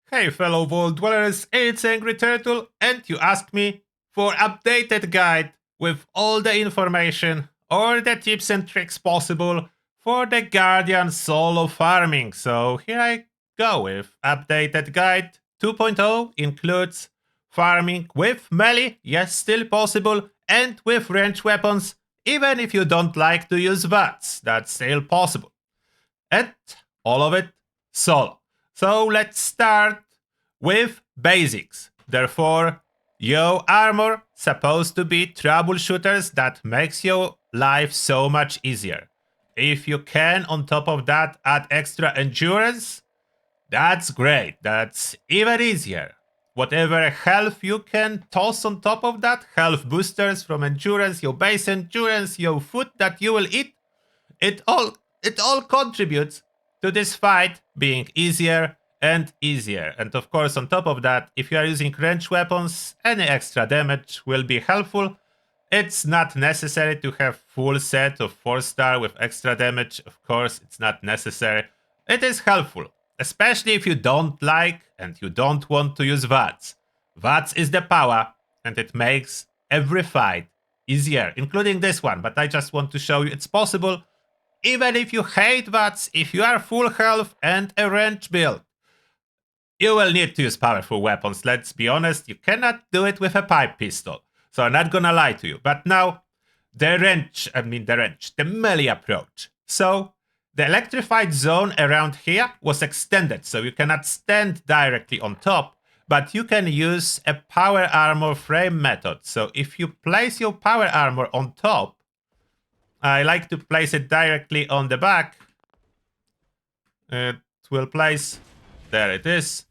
Hey fellow Vault Dwellers, it's Angry Turtle, and you asked me for updated guide with all the information or the tips and tricks possible for the Guardian solo farming. So here I go with updated guide 2.0 includes farming with melee, yes, still possible, and with ranged weapons, even if you don't like to use VATS, that's still possible. And all of it solo. So let's start with basics. Therefore, your armor supposed to be troubleshooters that makes your life so much easier. If you can on top of that add extra endurance, that's great. That's even easier. Whatever health you can toss on top of that, health boosters from endurance, your base endurance, your food that you will eat, it all contributes to this fight being easier and easier. And of course, on top of that, if you are using ranged weapons, any extra damage will be helpful. It's not necessary to have full set of 4-star with extra damage. Of course, it's not necessary. It is helpful, especially if you don't like and you don't want to use VATS. VATS is the power, and it makes every fight easier, including this one. But I just want to show you it's possible. Even if you hate VATS, if you are full health and a ranged build, you will need to use powerful weapons. Let's be honest, you cannot do it with a pipe pistol. So I'm not gonna lie to you. But now, the melee approach. So, the electrified zone around here was extended, so you cannot stand directly on top, but you can use a power armor frame method. So if you place your power armor on top, I like to place it directly on the back. It will place, there it is.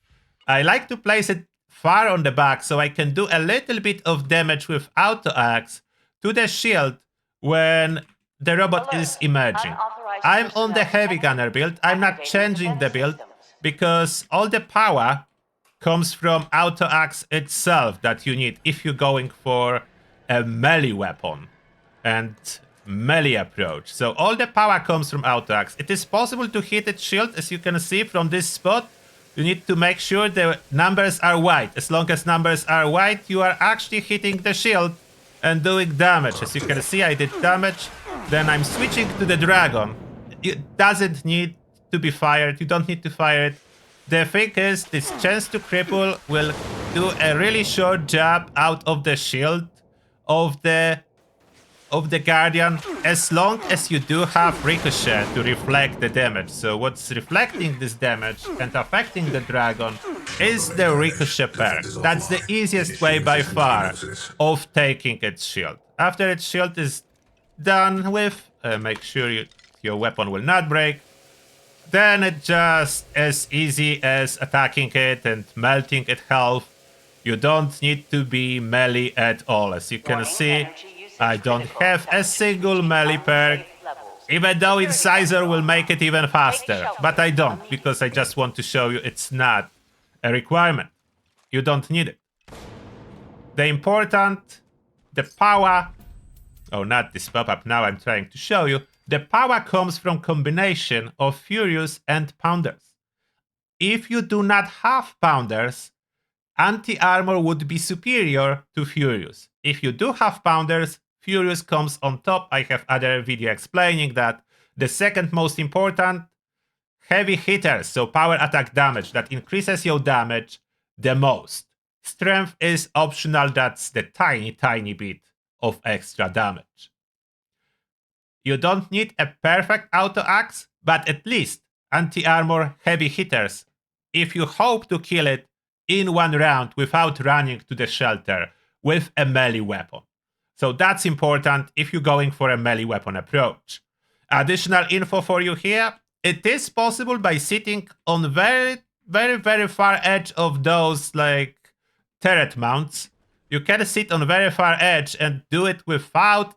I like to place it far on the back so I can do a little bit of damage with auto axe to the shield when the robot is emerging. I'm on the heavy gunner build. I'm not changing the build because all the power comes from auto axe itself that you need if you're going for a melee weapon and melee approach. So all the power comes from auto axe. It is possible to hit its shield, as you can see from this spot. You need to make sure the numbers are white. As long as numbers are white, you are actually hitting the shield and doing damage. As you can see, I did damage. Then I'm switching to the dragon. It doesn't need to be fired. You don't need to fire it. The thing is, this chance to cripple will do a really short job out of the shield of the Guardian, as long as you do have Ricochet to reflect the damage. So what's reflecting this damage and affecting the dragon is the Ricochet perk. That's the easiest way by far of taking its shield. After its shield is done with, make sure your weapon will not break. Then it's just as easy as attacking it and melting its health. You don't need to be melee at all. As you can see, I don't have a single melee perk, even though Incisor will make it even faster. But I don't, because I just want to show you it's not a requirement. You don't need it. The power, oh, not this pop-up, now I'm trying to show you. The power comes from combination of Furious and Pounders. If you do not have Pounders, anti-armor would be superior to Furious. If you do have Pounders, Furious comes on top. I have other video explaining that. The second most important, heavy hitters, so power attack damage, that increases your damage the most. Strength is optional, that's the tiny bit of extra damage. You don't need a perfect auto axe, but at least anti-armor heavy hitters, if you hope to kill it in one round without running to the shelter with a melee weapon. So that's important if you're going for a melee weapon approach. Additional info for you here. It is possible by sitting on very far edge of those like turret mounts. You can sit on very far edge and do it without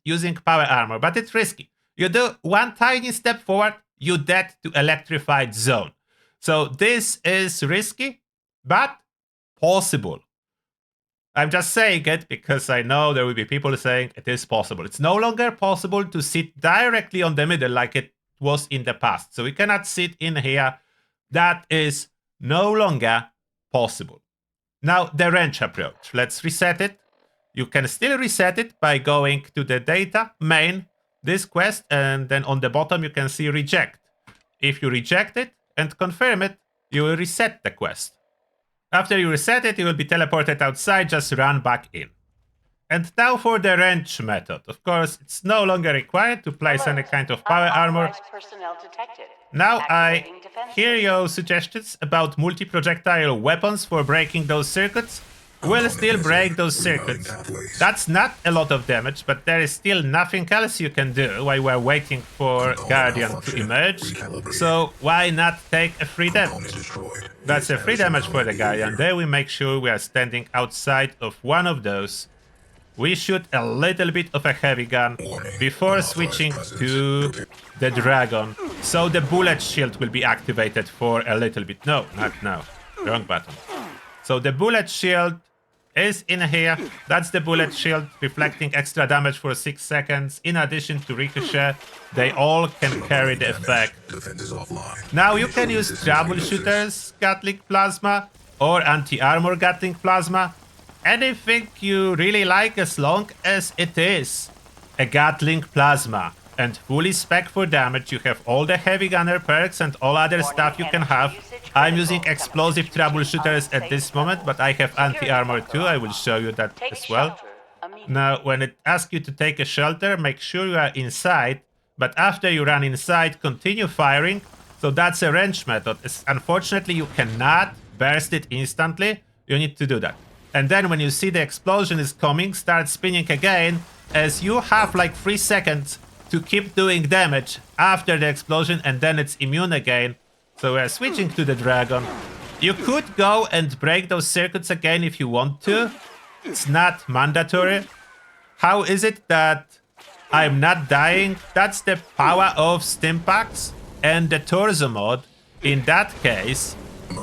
using power armor, but it's risky. You do one tiny step forward, you dead to electrified zone. So this is risky, but possible. I'm just saying it because I know there will be people saying it is possible. It's no longer possible to sit directly on the middle like it was in the past. So we cannot sit in here. That is no longer possible. Now, the range approach. Let's reset it. You can still reset it by going to the data, main, this quest, and then on the bottom you can see reject. If you reject it and confirm it, you will reset the quest. After you reset it, you will be teleported outside, just run back in. And now for the wrench method. Of course, it's no longer required to place any kind of power armor. Now I hear your suggestions about multi-projectile weapons for breaking those circuits. We'll still break those circuits. That's not a lot of damage, but there is still nothing else you can do while we're waiting for Guardian to emerge. So why not take a free damage? That's a free damage for the Guardian. There we make sure we are standing outside of one of those. We shoot a little bit of a heavy gun before switching to the dragon. So the bullet shield will be activated for a little bit. No, not now. Wrong button. So the bullet shield is in here. That's the bullet shield, reflecting extra damage for 6 seconds. In addition to ricochet, they all can carry the effect. Now you can use troubleshooters Gatling plasma or anti-armor Gatling plasma. Anything you really like, as long as it is a Gatling plasma and fully spec for damage. You have all the heavy gunner perks and all other stuff you can have. I'm using explosive troubleshooters at this moment, but I have anti-armor too. I will show you that as well. Now, when it asks you to take a shelter, make sure you are inside, but after you run inside, continue firing. So that's a wrench method. Unfortunately, you cannot burst it instantly. You need to do that. And then when you see the explosion is coming, start spinning again, as you have like 3 seconds to keep doing damage after the explosion, and then it's immune again. So we're switching to the dragon. You could go and break those circuits again if you want to. It's not mandatory. How is it that I'm not dying? That's the power of Stimpaks and the torso mod. In that case,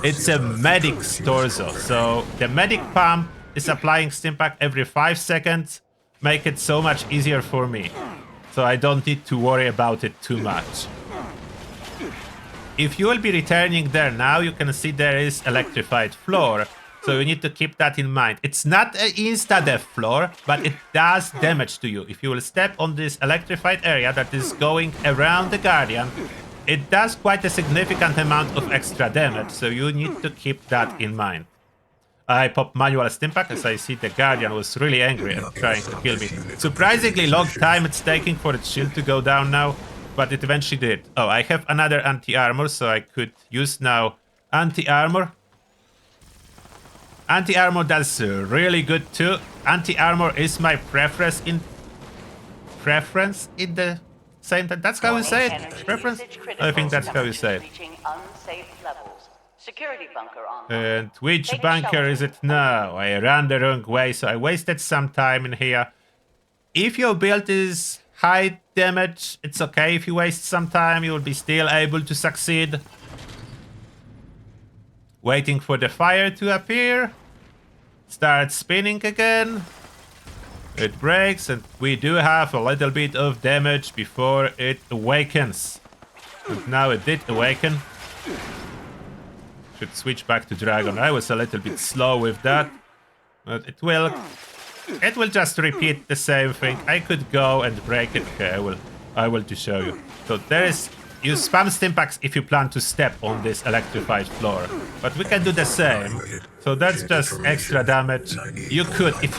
it's a medic's torso. So the medic pump is applying Stimpak every 5 seconds. Make it so much easier for me. So I don't need to worry about it too much. If you will be returning there now, you can see there is electrified floor. So you need to keep that in mind. It's not an insta-death floor, but it does damage to you. If you will step on this electrified area that is going around the Guardian, it does quite a significant amount of extra damage, so you need to keep that in mind. I pop manual Stimpak as I see the Guardian was really angry and trying to kill me. Surprisingly long time it's taking for its shield to go down now, but it eventually did. Oh, I have another anti-armor, so I could use now anti-armor. Anti-armor does really good too. Anti-armor is my preference in the same time. That's how you say it? Preference? I think that's how you say it. And which bunker is it now? I ran the wrong way, so I wasted some time in here. If your build is high damage, it's okay if you waste some time. You will be still able to succeed. Waiting for the fire to appear. Start spinning again. It breaks, and we do have a little bit of damage before it awakens. And now it did awaken. Should switch back to Dragon. I was a little bit slow with that. But it will just repeat the same thing. I could go and break it. Okay, I will to show you. So there is... You spam Stimpaks if you plan to step on this electrified floor. But we can do the same. So that's just extra damage. You could, if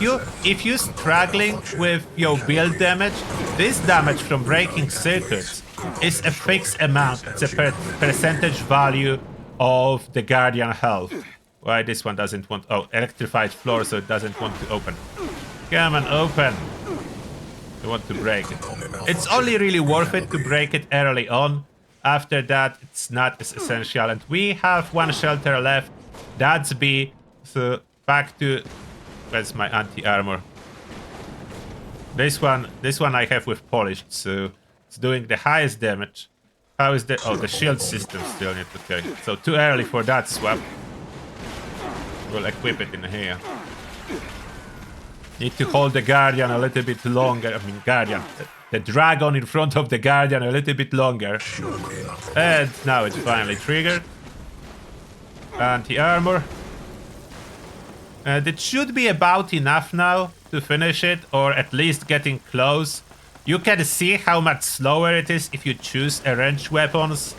you're struggling with your build damage, this damage from breaking circuits is a fixed amount. It's a percentage value of the Guardian health. Why this one doesn't want... Oh, electrified floor, so it doesn't want to open. Come on, open. I want to break it. It's only really worth it to break it early on. After that, it's not as essential. And we have one shelter left. That's B. So back to... Where's my anti-armor? This one I have with polished, so it's doing the highest damage. How is the... Oh, the shield system still need to... Okay, so too early for that swap. We'll equip it in here. Need to hold the Guardian a little bit longer. I mean, Guardian. The Dragon in front of the Guardian a little bit longer. And now it's finally triggered. And the armor. It should be about enough now to finish it, or at least getting close. You can see how much slower it is if you choose a ranged weapons.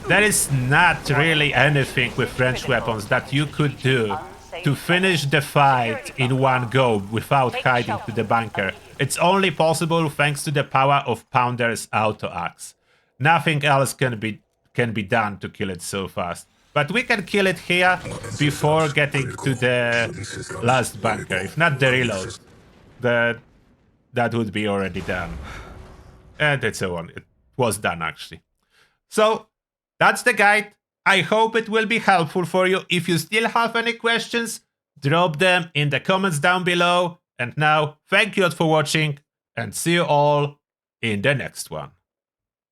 There is not really anything with ranged weapons that you could do to finish the fight in one go without hiding to the bunker. It's only possible thanks to the power of Pounder's auto axe. Nothing else can be done to kill it so fast. But we can kill it here before getting to the last bunker. If not the reload, that would be already done. And it's so on. It was done actually. So that's the guide. I hope it will be helpful for you. If you still have any questions, drop them in the comments down below. And now, thank you all for watching, and see you all in the next one.